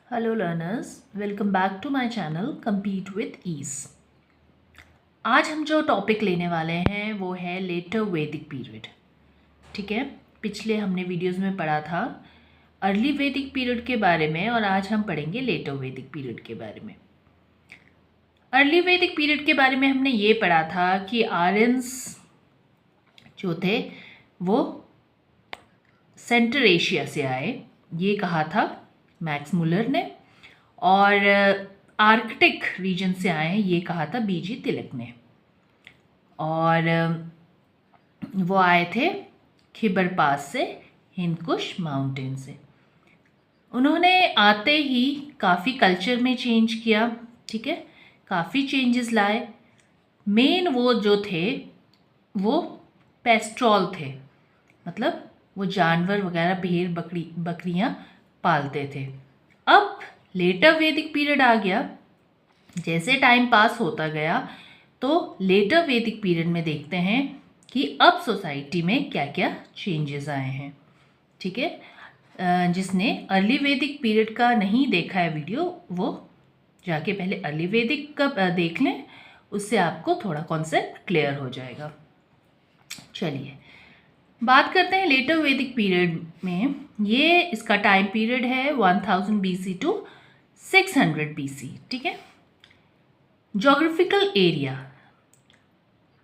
Hello learners, welcome back to my channel compete with ease. आज हम जो topic लेने वाले हैं वो है लेटर वैदिक पीरियड। ठीक है, पिछले हमने वीडियोस में पढ़ा था अर्ली वैदिक पीरियड के बारे में और आज हम पढ़ेंगे लेटर वैदिक पीरियड के बारे में। अर्ली वैदिक पीरियड के बारे में हमने ये पढ़ा था कि आर्यंस जो थे वो सेंट्रल एशिया से आए, ये कहा था मैक्स मुलर ने, और आर्कटिक रीजन से आए हैं ये कहा था बीजी तिलक ने। और वो आए थे खिबर पास से, हिंदकुश माउंटेन से। उन्होंने आते ही काफ़ी कल्चर में चेंज किया। ठीक है, काफ़ी चेंजेस लाए। मेन वो जो थे वो पेस्ट्रॉल थे, मतलब वो जानवर वगैरह भेड़ बकरियां पालते थे। अब लेटर वैदिक पीरियड आ गया। जैसे टाइम पास होता गया तो लेटर वैदिक पीरियड में देखते हैं कि अब सोसाइटी में क्या क्या चेंजेस आए हैं। ठीक है, जिसने अर्ली वैदिक पीरियड का नहीं देखा है वीडियो, वो जाके पहले अर्ली वैदिक का देख लें, उससे आपको थोड़ा कॉन्सेप्ट क्लियर हो जाएगा। चलिए बात करते हैं लेटर वैदिक पीरियड में। ये इसका टाइम पीरियड है 1000 BC टू 600 BC। ठीक है, geographical area,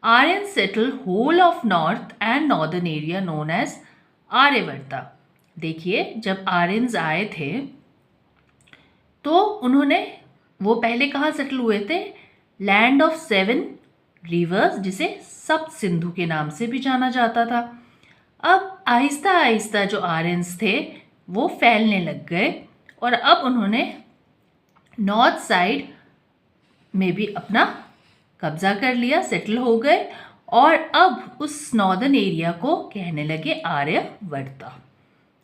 Aryan settle whole of north and northern area known as Aryavarta. देखिए, जब आर्यंस आए थे तो उन्होंने वो पहले कहाँ सेटल हुए थे? लैंड ऑफ 7 रिवर्स, जिसे सप्त सिंधु के नाम से भी जाना जाता था। अब आहिस्ता आहिस्ता जो आर्यंस थे वो फैलने लग गए और अब उन्होंने नॉर्थ साइड में भी अपना कब्जा कर लिया, सेटल हो गए और अब उस नॉर्दर्न एरिया को कहने लगे आर्यवर्ता।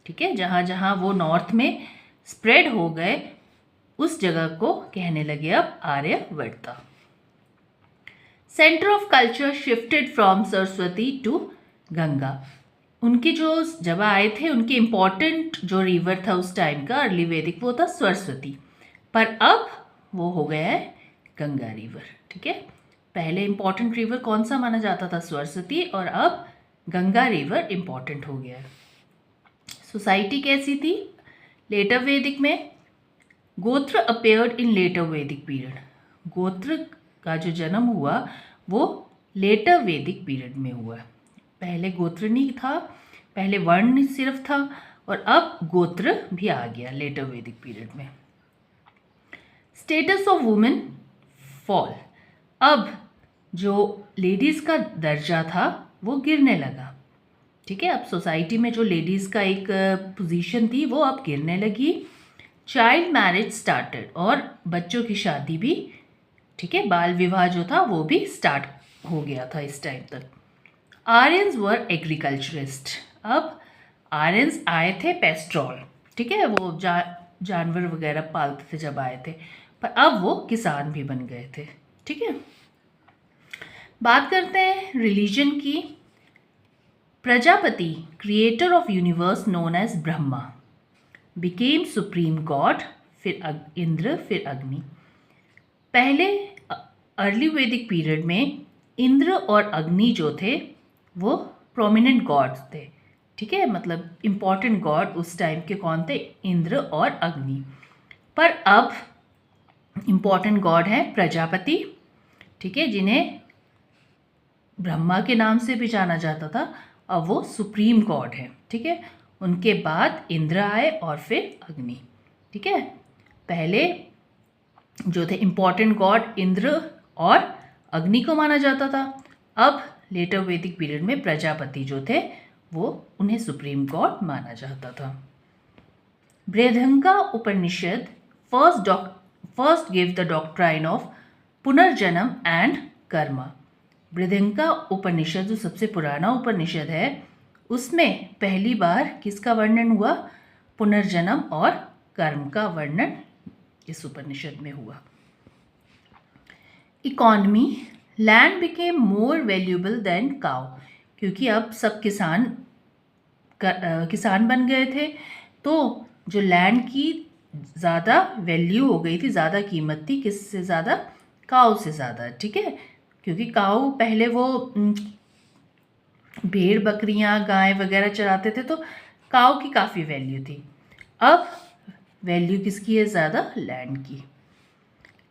ठीक है, जहाँ जहाँ वो नॉर्थ में स्प्रेड हो गए उस जगह को कहने लगे अब Aryavarta. Centre of culture shifted from Saraswati to Ganga. उनके जो जब आए थे उनके इम्पॉर्टेंट जो रिवर था उस टाइम का अर्ली वैदिक वो था सरस्वती, पर अब वो हो गया है गंगा रिवर। ठीक है, पहले इम्पॉर्टेंट रिवर कौन सा माना जाता था? सरस्वती, और अब गंगा रिवर इम्पॉर्टेंट हो गया है। सोसाइटी कैसी थी लेटर वैदिक में? गोत्र अपेयर्ड इन लेटर वैदिक पीरियड। गोत्र का जो जन्म हुआ वो लेटर वैदिक पीरियड में हुआ। पहले गोत्र नहीं था, पहले वर्ण सिर्फ था और अब गोत्र भी आ गया लेटर वैदिक पीरियड में। Status of women fall. अब जो लेडीज़ का दर्जा था वो गिरने लगा। ठीक है, अब सोसाइटी में जो लेडीज़ का एक पोजीशन थी वो अब गिरने लगी। चाइल्ड मैरिज स्टार्टेड, और बच्चों की शादी भी, ठीक है, बाल विवाह जो था वो भी स्टार्ट हो गया था इस टाइम तक। आर्यंस वर एग्रीकल्चरिस्ट। अब आर्यंस आए थे पेस्ट्रॉल, ठीक है, वो जानवर वगैरह पालते थे जब आए थे, पर अब वो किसान भी बन गए थे। ठीक है, बात करते हैं रिलीजन की। Prajapati, creator of universe known as Brahma, became supreme god, फिर इंद्र, फिर अग्नि। पहले अर्ली वैदिक पीरियड में इंद्र और अग्नि जो थे वो प्रोमिनेंट गॉड्स थे। ठीक है, मतलब इम्पॉर्टेंट गॉड उस टाइम के कौन थे? इंद्र और अग्नि। पर अब इम्पॉर्टेंट गॉड है प्रजापति, ठीक है, जिन्हें ब्रह्मा के नाम से भी जाना जाता था। अब वो सुप्रीम गॉड है। ठीक है, उनके बाद इंद्र आए और फिर अग्नि। ठीक है, पहले जो थे इम्पॉर्टेंट गॉड इंद्र और अग्नि को माना जाता था। अब लेटर वैदिक पीरियड में प्रजापति जो थे वो उन्हें सुप्रीम गॉड माना जाता था। Brihadaranyaka Upanishad first give the doctrine of punarjanma and karma. Brihadaranyaka उपनिषद जो सबसे पुराना उपनिषद है उसमें पहली बार किसका वर्णन हुआ? पुनर्जन्म और कर्म का वर्णन इस उपनिषद में हुआ। Economy, land became more valuable then cow, क्योंकि अब सब किसान बन गए थे तो जो लैंड की ज़्यादा वैल्यू हो गई थी, ज़्यादा कीमत थी, किससे ज़्यादा? काऊ से ज़्यादा, ठीक है। क्योंकि काऊ पहले वो भेड़ बकरियां गाय वगैरह चराते थे, तो काऊ की काफ़ी वैल्यू थी। अब वैल्यू किसकी है ज़्यादा? लैंड की।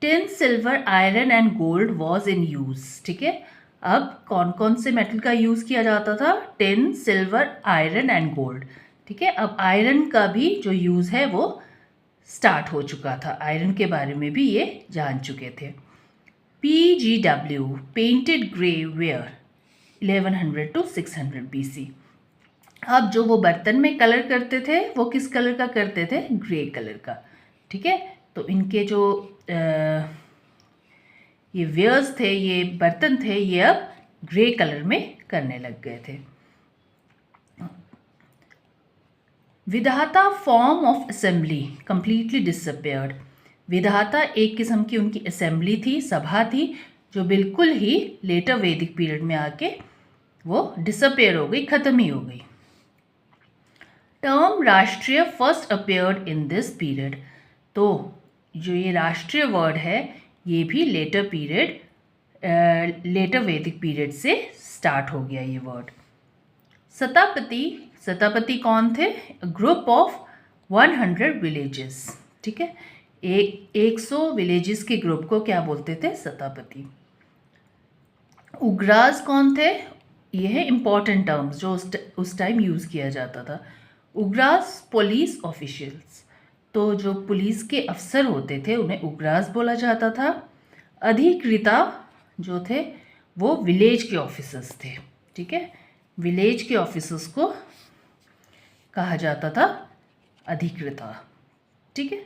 Tin, silver, iron and gold was in use, ठीक है। अब कौन कौन से मेटल का यूज़ किया जाता था? Tin, silver, iron and gold, ठीक है। अब आयरन का भी जो यूज़ है वो स्टार्ट हो चुका था, आयरन के बारे में भी ये जान चुके थे। PGW painted grey ware 1100 to 600 BC। अब जो वो बर्तन में कलर करते थे वो किस कलर का करते थे? ग्रे कलर का, ठीक है। तो इनके जो ये वेयर्स थे, ये बर्तन थे, ये अब ग्रे कलर में करने लग गए थे। विधाता form of assembly completely disappeared. विधाता एक किस्म की उनकी असेंबली थी, सभा थी, जो बिल्कुल ही लेटर वैदिक पीरियड में आके वो डिसअपियर हो गई, खत्म ही हो गई। टर्म राष्ट्रीय first appeared in this period. तो जो ये राष्ट्रीय वर्ड है ये भी लेटर पीरियड, लेटर वैदिक पीरियड से स्टार्ट हो गया ये वर्ड। सतापति, सतापति कौन थे? ग्रुप ऑफ 100 विलेजेस, ठीक है। 100 विलेजेस के ग्रुप को क्या बोलते थे? सतापति। उग्रास कौन थे? ये है इंपॉर्टेंट टर्म्स जो उस टाइम यूज़ किया जाता था। उग्रास पुलिस ऑफिशियल्स, तो जो पुलिस के अफसर होते थे उन्हें उग्रास बोला जाता था। अधिकृता जो थे वो विलेज के ऑफिसर्स थे, ठीक है। विलेज के ऑफिसर्स को कहा जाता था अधिकृता, ठीक है।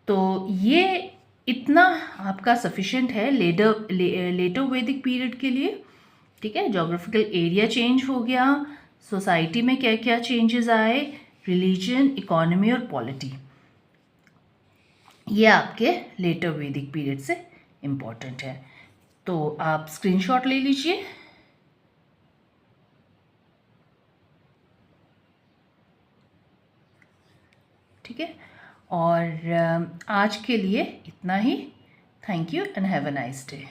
तो ये इतना आपका सफिशिएंट है लेटर वैदिक पीरियड के लिए, ठीक है। जोग्राफिकल एरिया चेंज हो गया, सोसाइटी में क्या क्या चेंजेस आए, रिलीजन, इकोनॉमी और पॉलिटी, ये आपके लेटर वैदिक पीरियड से इम्पॉर्टेंट है। तो आप स्क्रीनशॉट ले लीजिए। ठीक है, और आज के लिए इतना ही। Thank you and have a nice day.